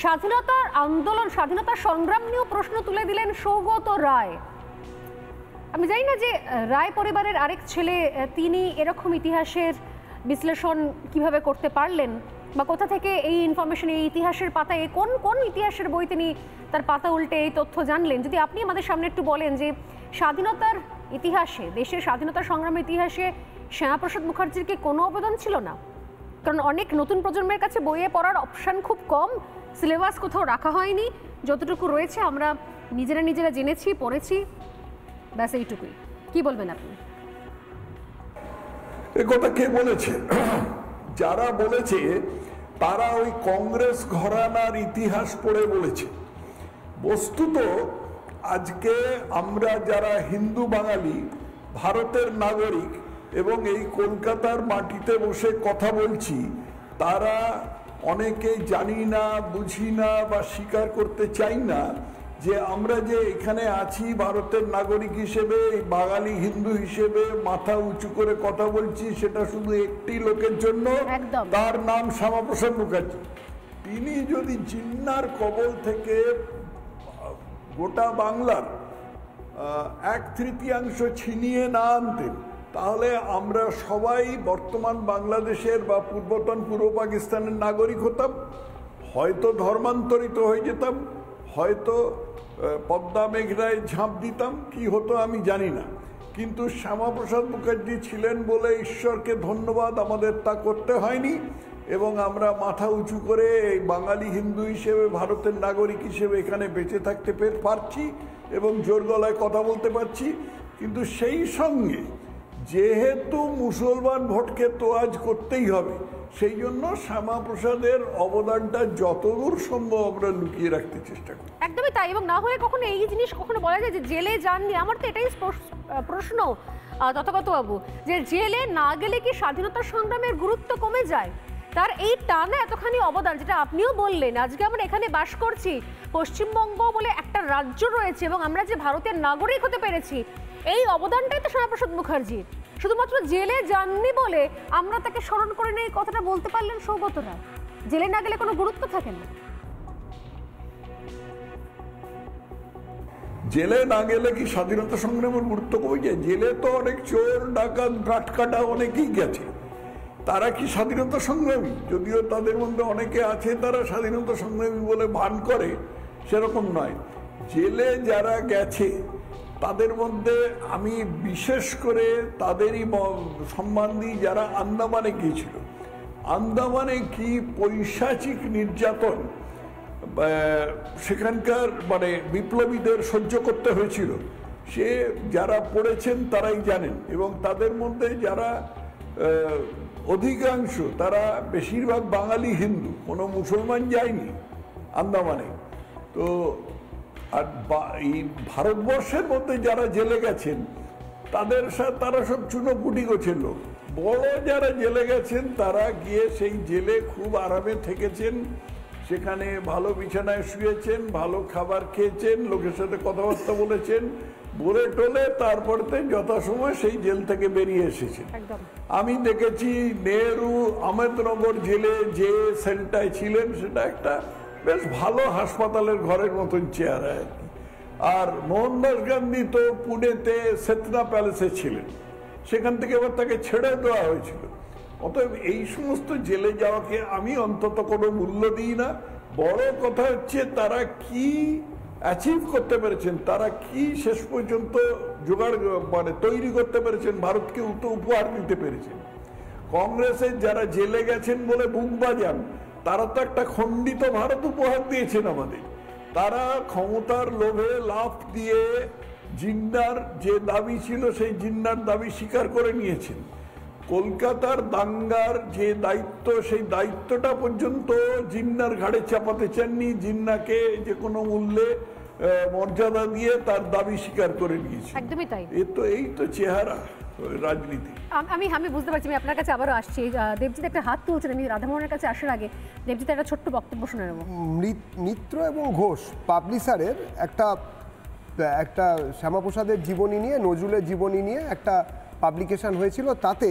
স্বাধীনতার আন্দোলন, স্বাধীনতা সংগ্রাম নিয়েও প্রশ্ন তুলে দিলেন সৌগত রায়। আমি জানি না যে রায় পরিবারের আরেক ছেলে তিনি এরকম ইতিহাসের বিশ্লেষণ কিভাবে করতে পারলেন, বা কোথা থেকে এই ইনফরমেশন, এই ইতিহাসের পাতায় কোন কোন ইতিহাসের বই তিনি তার পাতা উল্টে এই তথ্য জানলেন। যদি আপনি আমাদের সামনে একটু বলেন যে স্বাধীনতার ইতিহাসে, দেশের স্বাধীনতা সংগ্রামের ইতিহাসে শ্যামাপ্রসাদ মুখার্জির কি কোনো অবদান ছিল না? কারণ অনেক নতুন প্রজন্মের কাছে বইয়ে পড়ার অপশান খুব কম, সিলেবাস কোথাও রাখা হয়নি, যতটুকু রয়েছে আমরা নিজেরা জেনেছি, পড়েছি, ব্যাস এইটুকুই। কি বলবেন আপনি? এ কথা কে বলেছে? যারা বলেছে তারা ওই কংগ্রেস ঘরানার ইতিহাস পড়ে বলেছে। বস্তুত আজকে আমরা যারা হিন্দু বাঙালি, ভারতের নাগরিক এবং এই কলকাতার মাটিতে বসে কথা বলছি, তারা অনেকে জানি না, বুঝি না বা স্বীকার করতে চাই না যে আমরা যে এখানে আছি ভারতের নাগরিক হিসেবে, বাঙালি হিন্দু হিসেবে মাথা উঁচু করে কথা বলছি, সেটা শুধু একটি লোকের জন্য, তার নাম শ্যামাপ্রসাদ মুখার্জি। তিনি যদি জিন্নার কবল থেকে গোটা বাংলার 1/3 ছিনিয়ে না আনতেন, তাহলে আমরা সবাই বর্তমান বাংলাদেশের বা পূর্বতন পূর্ব পাকিস্তানের নাগরিক হতাম, হয়তো ধর্মান্তরিত হয়ে যেতাম, হয়তো পদ্মা মেঘনায় ঝাঁপ দিতাম, কি হতো আমি জানি না। কিন্তু শ্যামাপ্রসাদ মুখার্জি ছিলেন বলে ঈশ্বরকে ধন্যবাদ, আমাদের তা করতে হয়নি এবং আমরা মাথা উঁচু করে এই বাঙালি হিন্দু হিসেবে, ভারতের নাগরিক হিসেবে এখানে বেঁচে থাকতে পারছি এবং জোর গলায় কথা বলতে পারছি। কিন্তু সেই সঙ্গে যেহেতু মুসলমান ভোটকে তোয়াজ করতেই হবে, সেই জন্য শ্যামাপ্রসাদের অবদানটা যতদূর সম্ভব আমরা লুকিয়ে রাখতে চেষ্টা করি। একদমই তাই। এবং না হলে কখনো এই জিনিস কখনো বলা যায় যে জেলে যাননি। আমার তো এটাই প্রশ্ন তথাগত বাবু, যে জেলে না গেলে কি স্বাধীনতা সংগ্রামের গুরুত্ব কমে যায়? তার এই টানা এতখানি অবদান, যেটা আপনিও বললেন, আজকে আমরা এখানে বাস করছি, পশ্চিমবঙ্গ বলে একটা রাজ্য রয়েছে এবং আমরা যে ভারতের নাগরিক হতে পেরেছি, এই অবদানটাই তো শ্যামাপ্রসাদ মুখার্জির। শুধুমাত্র জেলে যাননি বলে আমরা তাকে স্মরণ করে নিয়ে এই কথাটা বলতে পারলেন সৌগত রায়। জেলে না গেলে কোনো গুরুত্ব থাকে না। জেলে না গেলে কি স্বাধীনতা সংগ্রামের গুরুত্ব কমে যায়? জেলে তো অনেক চোর, ডাকাত, গাটকাটা অনেকেই গেছে, তারা কি স্বাধীনতা সংগ্রামী? যদিও তাদের মধ্যে অনেকে আছে তারা স্বাধীনতা সংগ্রামী বলে ভান করে, সেরকম নয়। জেলে যারা গেছে তাদের মধ্যে আমি বিশেষ করে তাদেরই সম্মান দিই যারা আন্দামানে গিয়েছিল। আন্দামানে কি পৈশাচিক নির্যাতন সেখানকার বিপ্লবীদের সহ্য করতে হয়েছিল, সে যারা পড়েছেন তারাই জানেন। এবং তাদের মধ্যে যারা অধিকাংশ, তারা বেশিরভাগ বাঙালি হিন্দু, কোনো মুসলমান যায়নি আন্দামানে। তো আর এই ভারতবর্ষের মধ্যে যারা জেলে গেছেন তারা সব চুনোপুটি গোছের লোক। বড় যারা জেলে গেছেন তারা গিয়ে সেই জেলে খুব আরামে থেকেছেন, সেখানে ভালো বিছানায় শুয়েছেন, ভালো খাবার খেয়েছেন, লোকের সাথে কথাবার্তা বলেছেন, বলে টোলে তারপরতে যথাসময় সেই জেল থেকে বেরিয়ে এসেছেন। আমি দেখেছি নেহরু আহমেদনগর জেলে যে সেলটায় ছিলেন সেটা একটা বেশ ভালো হাসপাতালের ঘরের মতন চেহারা আর কি। আর মোহনদাস গান্ধী তো পুনেতে সেতনা প্যালেসে ছিলেন, সেখান থেকে এবার তাকে ছেড়ে দেওয়া হয়েছিল। অতএব এই সমস্ত জেলে যাওয়াকে আমি অন্তত কোনো মূল্য দিই না। বড় কথা হচ্ছে তারা কি অ্যাচিভ করতে পেরেছেন, তারা কি শেষ পর্যন্ত জোগাড় তৈরি করতে পেরেছেন, ভারতকে উপহার দিতে পেরেছেন। কংগ্রেসের যারা জেলে গেছেন বলে বুক বাজান, তারা তো একটা খণ্ডিত ভারত উপহার দিয়েছেন আমাদের। তারা ক্ষমতার লোভে লাফ দিয়ে জিন্নার যে দাবি ছিল সেই জিন্নার দাবি স্বীকার করে নিয়েছেন। কলকাতার দাঙ্গার যে দায়িত্ব, সেই দায়িত্বটা পর্যন্ত জিন্নার ঘাড়ে চাপাতে চাননি, জিন্নাকে যে কোনো মূল্যে মর্যাদা দিয়ে তার দাবি স্বীকার করে নিয়েছে। একদমই তাই। এই তো চেহারা রাজনীতি। আমি বুঝতে পারছি। আমি আপনার কাছে আবারও আসছি। দেবজিৎ একটা হাত তুলছেন, আমি রাধামোহনের কাছে আসার আগে দেবজিৎ একটা ছোট্ট বক্তব্য শুনে নেব। মিত্র এবং ঘোষ পাবলিশারের একটা শ্যামাপ্রসাদের জীবনী নিয়ে, নজরুলের জীবনী নিয়ে একটা পাবলিকেশন হয়েছিল। তাতে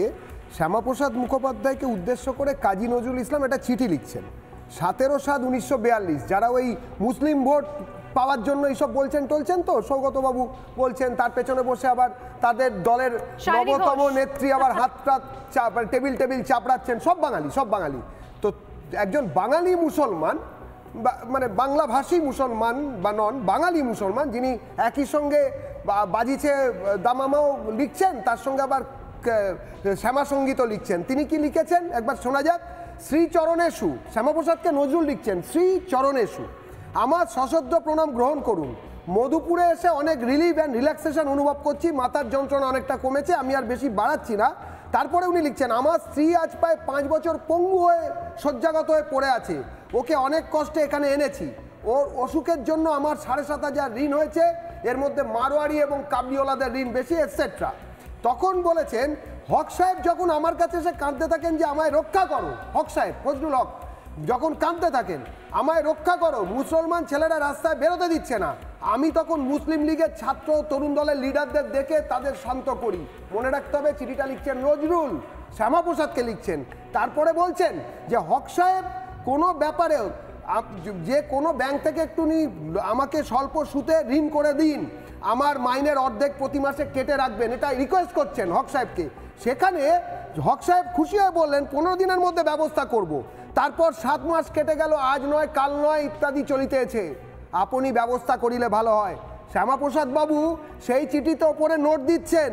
শ্যামাপ্রসাদ মুখোপাধ্যায়কে উদ্দেশ্য করে কাজী নজরুল ইসলাম একটা চিঠি লিখছেন ৭ 1942, যারা ওই মুসলিম ভোট পাওয়ার জন্য এইসব বলছেন টলছেন, তো সৌগতবাবু বলছেন, তার পেছনে বসে আবার তাদের দলের নবতম নেত্রী আবার হাতটা টেবিল চাপড়াচ্ছেন, সব বাঙালি। তো একজন বাঙালি মুসলমান, মানে বাংলাভাষী মুসলমান বা নন বাঙালি মুসলমান, যিনি একই সঙ্গে বাজিছে দামামাও লিখছেন, তার সঙ্গে আবার শ্যামা সঙ্গীতও লিখছেন। তিনি কি লিখেছেন একবার শোনা যাক। শ্রীচরণেষু, শ্যামাপ্রসাদকে নজরুল লিখছেন, শ্রীচরণেষু আমার সশ্রদ্ধ প্রণাম গ্রহণ করুন। মধুপুরে এসে অনেক রিলিফ অ্যান্ড রিল্যাক্সেশন অনুভব করছি, মাথার যন্ত্রণা অনেকটা কমেছে, আমি আর বেশি বাড়াচ্ছি না। তারপরে উনি লিখছেন, আমার স্ত্রী আজ প্রায় 5 বছর পঙ্গু হয়ে শয্যাগত হয়ে পড়ে আছে, ওকে অনেক কষ্টে এখানে এনেছি। ওর অসুখের জন্য আমার 7,500 ঋণ হয়েছে, এর মধ্যে মারোয়ারি এবং কাবলিওয়ালাদের ঋণ বেশি, এটসেট্রা। তখন বলেছেন, হক সাহেব যখন আমার কাছে এসে কাঁদতে থাকেন যে আমায় রক্ষা করো, হক সাহেব ফজলুল হক যখন কাঁদতে থাকেন আমায় রক্ষা করো, মুসলমান ছেলেরা রাস্তায় বেরোতে দিচ্ছে না, আমি তখন মুসলিম লীগের ছাত্র তরুণ দলের লিডারদের দেখে তাদের শান্ত করি। মনে রাখতে হবে, চিঠিটা লিখছেন নজরুল, শ্যামাপ্রসাদকে লিখছেন। তারপরে বলছেন যে হক সাহেব কোনো ব্যাপারেও যে কোনো ব্যাংক থেকে একটুনি আমাকে স্বল্প সুদে ঋণ করে দিন, আমার মাইনের অর্ধেক প্রতি মাসে কেটে রাখবেন, এটা রিকোয়েস্ট করছেন হক সাহেবকে। সেখানে হক সাহেব খুশি হয়ে বললেন 15 দিনের মধ্যে ব্যবস্থা করব। তারপর 7 মাস কেটে গেল, আজ নয় কাল নয় ইত্যাদি চলিতেছে, আপনি ব্যবস্থা করিলে ভালো হয়। শ্যামাপ্রসাদ বাবু সেই চিঠিতে ওপরে নোট দিচ্ছেন,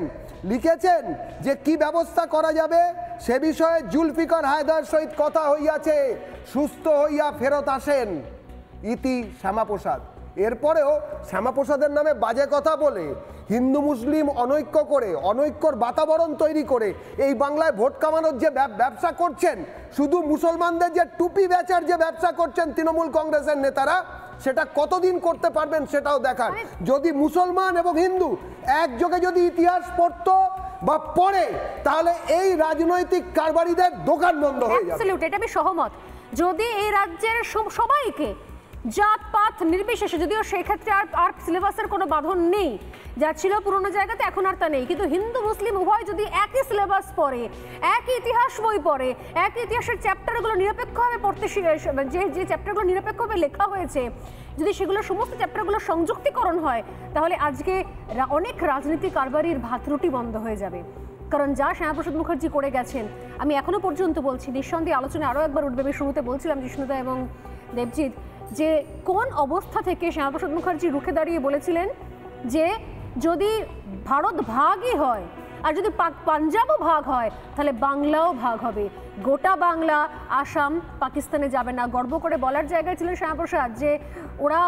লিখেছেন যে কি ব্যবস্থা করা যাবে সে বিষয়ে জুলফিকার হায়দার সহিত কথা হইয়াছে, সুস্থ হইয়া ফেরত আসেন, ইতি শ্যামাপ্রসাদ। এরপরেও শ্যামাপ্রসাদের নামে বাজে কথা বলে, হিন্দু মুসলিম অনৈক্য করে, অনৈক্যর বাতাবরণ তৈরি করে এই বাংলায় ভোট কামানোর যে ব্যবসা করছেন, শুধু মুসলমানদের যে টুপি বেচার যে ব্যবসা করছেন তৃণমূল কংগ্রেসের নেতারা, সেটা কতদিন করতে পারবেন সেটাও দেখার। যদি মুসলমান এবং হিন্দু একযোগে যদি ইতিহাস পড়তো বা পড়ে, তাহলে এই রাজনৈতিক কারবারিদের দোকান বন্ধ হয়ে যাবে। এটা আমি সহমত। যদি এই রাজ্যের সবাইকে জাতপাত নির্বিশেষে, যদিও সেক্ষেত্রে আর সিলেবাসের কোনো বাঁধন নেই, যা ছিল পুরোনো জায়গাতে এখন আর তা নেই, কিন্তু হিন্দু মুসলিম উভয় যদি একই সিলেবাস পড়ে, একই ইতিহাস বই পড়ে, একই ইতিহাসের চ্যাপ্টারগুলো নিরপেক্ষভাবে পড়তে যে চ্যাপ্টারগুলো নিরপেক্ষভাবে লেখা হয়েছে, যদি সেগুলো সমস্ত চ্যাপ্টারগুলো সংযুক্তিকরণ হয়, তাহলে আজকে অনেক রাজনীতি কারবারির ভাতরুটি বন্ধ হয়ে যাবে। কারণ যা শ্যামাপ্রসাদ মুখার্জি করে গেছেন, আমি এখনো পর্যন্ত বলছি, নিঃসন্দেহে আলোচনায় আরও একবার উঠবে। আমি শুরুতে বলছিলাম জিষ্ণুদা এবং দেবজিৎ, যে কোন অবস্থা থেকে শ্যামাপ্রসাদ মুখার্জি রুখে দাঁড়িয়ে বলেছিলেন যে যদি ভারত ভাগই হয় আর যদি পাঞ্জাবও ভাগ হয়, তাহলে বাংলাও ভাগ হবে, গোটা বাংলা আসাম পাকিস্তানে যাবে না। গর্ব করে বলার জায়গায় ছিলেন শ্যামাপ্রসাদ যে ওরা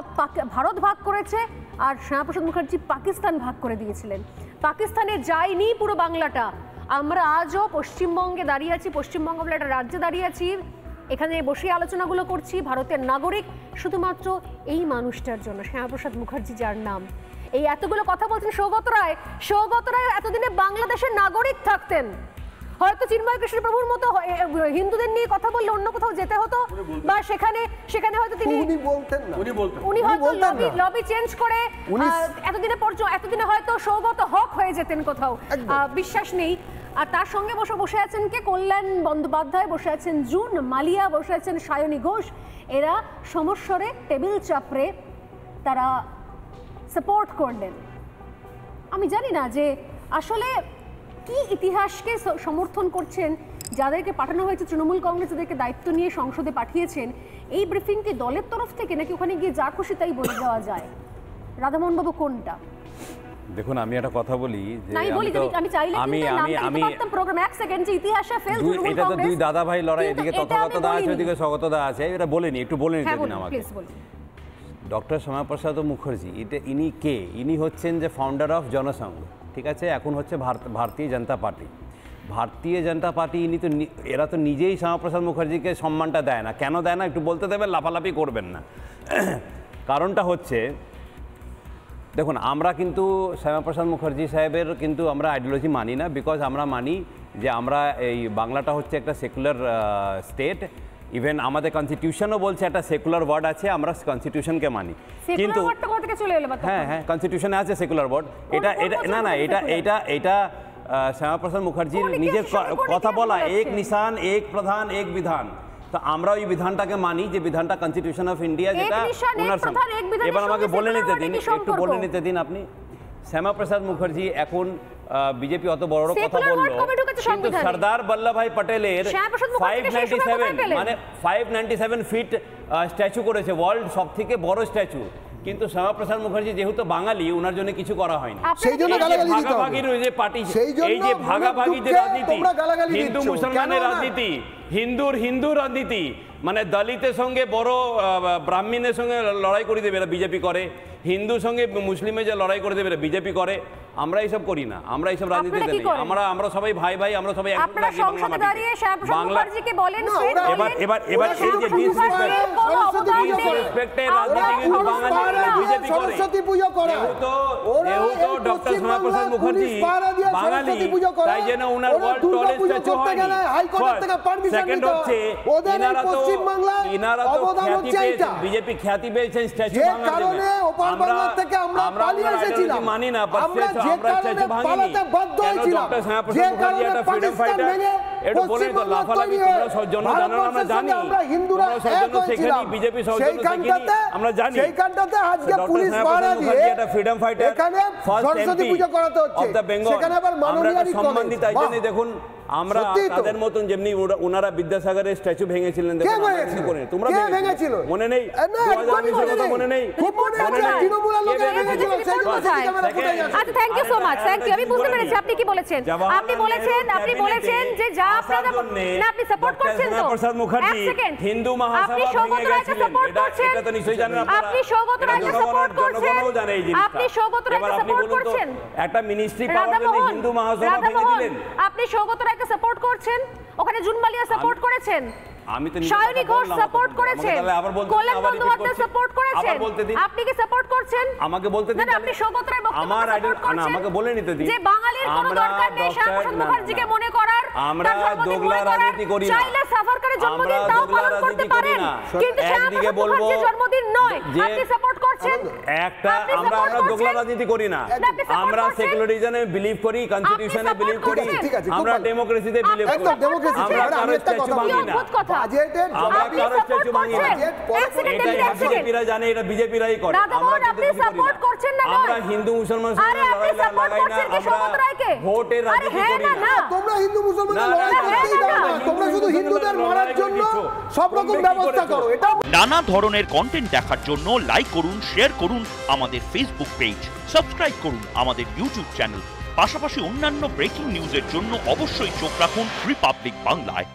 ভারত ভাগ করেছে আর শ্যামাপ্রসাদ মুখার্জি পাকিস্তান ভাগ করে দিয়েছিলেন। পাকিস্তানে যায়নি পুরো বাংলাটা। আমরা আজও পশ্চিমবঙ্গে দাঁড়িয়ে আছি, পশ্চিমবঙ্গ বলে একটা রাজ্যে দাঁড়িয়ে আছি, এখানে বসে আলোচনাগুলো করছি, ভারতের নাগরিক শুধুমাত্র এই মানুষটার জন্য, শ্যামাপ্রসাদ মুখার্জি যার নাম। এই এতগুলো কথা বলছেন সৌগত রায় এতদিনে বাংলাদেশের নাগরিক থাকতেন, হয়তো চিন্ময় কৃষ্ণ প্রভুর মতো হিন্দুদের নিয়ে কথা বললে অন্য কোথাও যেতে হতো, বা সেখানে হয়তো তিনি উনি হয়তো লবি চেঞ্জ করে এতদিনে হয়তো সৌগত হক হয়ে যেতেন কোথাও, বিশ্বাস নেই। আর তার সঙ্গে বসে আছেন কে? কল্যাণ বন্দ্যোপাধ্যায়, বসে আছেন জুন মালিয়া, বসে আছেন সায়নী ঘোষ। এরা সমস্বরে টেবিল চাপড়ে তারা সাপোর্ট করলেন। আমি জানি না যে আসলে কি ইতিহাসকে সমর্থন করছেন, যাদেরকে পাঠানো হয়েছে তৃণমূল কংগ্রেস, যাদেরকে দায়িত্ব নিয়ে সংসদে পাঠিয়েছেন। এই ব্রিফিংটি দলের তরফ থেকে নাকি ওখানে গিয়ে যা খুশি তাই বলে দেওয়া যায়? রাধামোহন বাবু কোনটা? দেখুন, আমি একটা কথা বলি যে এটা তো দুই দাদা ভাই লড়াই, এদিকে তথাগতদা আছে, ওইদিকে স্বগতদা আছে, এটা বলেনি, একটু বলে নিতে দিন আমাকে। ডক্টর শ্যামাপ্রসাদ মুখার্জি ইনি কে? ইনি হচ্ছেন যে ফাউন্ডার অফ জনসংঘ, ঠিক আছে? এখন হচ্ছে ভারতীয় জনতা পার্টি। ভারতীয় জনতা পার্টি ইনি তো, এরা তো নিজেই শ্যামাপ্রসাদ মুখার্জিকে সম্মানটা দেয় না। কেন দেয় না একটু বলতে দেবেন, লাফালাফি করবেন না। কারণটা হচ্ছে, দেখুন, আমরা কিন্তু শ্যামাপ্রসাদ মুখার্জি সাহেবের কিন্তু আমরা আইডিওলজি মানি না, বিকজ আমরা মানি যে আমরা এই বাংলাটা হচ্ছে একটা সেকুলার স্টেট। ইভেন আমাদের কনস্টিটিউশনও বলছে একটা সেকুলার ওয়ার্ড আছে, আমরা কনস্টিটিউশনকে মানি। কিন্তু হ্যাঁ, কনস্টিটিউশনে আছে সেকুলার ওয়ার্ড। এটা শ্যামাপ্রসাদ মুখার্জির নিজের কথা বলা, এক নিশান এক প্রধান এক বিধান, তো আমরা ওই বিধানটাকে মানি, যে বিধানটা কনস্টিটিউশন অফ ইন্ডিয়া, যেটা ওনার সঙ্গে। এবার আমাকে বলে নিতে দিন, একটু বলে নিতে দিন আপনি। শ্যামাপ্রসাদ মুখার্জি এখন বিজেপি অত বড় কথা বললো, কিন্তু সর্দার বল্লভভাই পটেলের 597 মানে 597 ফিট স্ট্যাচু করেছে, ওয়ার্ল্ড সব থেকে বড় স্ট্যাচু। কিন্তু শ্যামাপ্রসাদ মুখার্জি যেহেতু বাঙালি, ওনার জন্য কিছু করা হয়নি। সেই জন্য ভাগাভাগির যে পার্টি, এই যে ভাগাভাগি যে রাজনীতি, হিন্দু মুসলমানের রাজনীতি, হিন্দু রাজনীতি, মানে দলিতের সঙ্গে বড় ব্রাহ্মণের সঙ্গে লড়াই করে দেবে এরা বিজেপি করে, হিন্দুর সঙ্গে মুসলিমে যে লড়াই করে দেবে এরা বিজেপি করে। আমরা এইসব করি না, আমরা এইসব রাজনীতি করি। আমরা সবাই ভাই ভাই, আমরা সবাই এক বাংলা। এবার এই যে ডিসরেসপেক্টের রাজনীতি কিন্তু বাঙালি বিজেপি করে। যেহেতু ডক্টর শ্যামাপ্রসাদ মুখার্জি বাঙালি, তাই জন্য ওনার ওয়ার্ল্ড টলেস্ট স্ট্যাচু হয়নি। সেকেন্ড হচ্ছে ইনারা তো খ্যাতি পেয়েছেন, বিজেপি খ্যাতি পেয়েছেন স্ট্যাচু ভাঙার জন্য। আমরা মানি না, আমরা স্ট্যাচু ভাঙিনি। কেন ডক্টর শ্যামাপ্রসাদ মুখার্জি একটা ফ্রিডম ফাইটার, একটু বলেন তো, লাফালাফি তোমরা সৌজন্য জানো না? আমরা জানি তোমরা সৌজন্য শেখেনি, বিজেপি সৌজন্য শেখেনি, আমরা জানি। সেইখানটাতে আজকে পুলিশ পাহারা দিয়ে একটা ফ্রিডম ফাইটার, এখানে সরস্বতী পূজা করাতে হচ্ছে, সেখানে আবার মাননীয় সম্মানিত। তাই জন্য দেখুন, আমরা তাদের মতন যেমনি ওনারা বিদ্যাসাগরের স্ট্যাচু ভেঙেছিলেন, তোমরা ভেঙেছিল, মনে নেই? 2019 কথা মনে নেই? আচ্ছা, thank you so much, thank you. আমি বুঝতে পেরেছি আপনি কি বলেছেন। আপনি বলেছেন যে যা আপনারা না, আপনি সাপোর্ট করছেন তো শ্যামাপ্রসাদ মুখার্জি হিন্দু মহাসভা ভেঙে গেছিলেন, এটা তো নিশ্চয়ই জানেন আপনারা। আপনি সৌগত রায়কে সাপোর্ট করছেন, জনগণও জানে এই জিনিসটা। আপনি সৌগত রায়কে সাপোর্ট করছেন, একটা মিনিস্ট্রি পাওয়ার জন্য হিন্দু মহাসভা ভেঙে দিলেন। আপনি সৌগত রায়কে সাপোর্ট করছেন, ওখানে জুনমালিয়া সাপোর্ট করেছেন, আমি তো শায়নী ঘোষ সাপোর্ট করেছেন, কল্যাণ বন্দ্যোপাধ্যায় সাপোর্ট করেছেন, আপনি কি সাপোর্ট করছেন? আমাকে বলতে দিন। আপনি সৌগত রায় বক্তব্য সাপোর্ট করছেন, আমাকে বলে নিতে দিন। যে বাঙালির কোনো দরকার নেই শ্যামাপ্রসাদ মুখার্জিকে মনে করার, আমরা দোগলা রাজনীতি করি না। চাইলে সাভারকারের জন্মদিন তাও পালন করতে পারেন, কিন্তু একদিকে বলবো জন্মদিন নয়, আপনি সাপোর্ট করছেন। একটা আমরা দোগলা রাজনীতি করি না, আমরা সেকুলারিজমে বিলিভ করি, কনস্টিটিউশনে বিলিভ করি, আমরা ডেমোক্রেসিতে বিলিভ করি, আমরা কারো স্ট্যাচু ভাঙি না, আমরা কারো স্ট্যাচু ভাঙি না। এটা বিজেপিরা জানে, এটা বিজেপিরাই করে। আমরা হিন্দু মুসলমান লাগাই না, আমরা ভোটের রাজনীতি করি না। তোমরা হিন্দু মুসলমানের লড়াই করতেই দাও না, তোমরা শুধু হিন্দুদের মারার জন্য সব রকম ব্যবস্থা করো। এটা নানা ধরনের কন্টেন্ট দেখার জন্য লাইক করুন, শেয়ার করুন আমাদের ফেসবুক পেজ, সাবস্ক্রাইব করুন আমাদের ইউটিউব চ্যানেল। পাশাপাশি অন্যান্য ব্রেকিং নিউজের জন্য অবশ্যই চোখ রাখুন রিপাবলিক বাংলায়।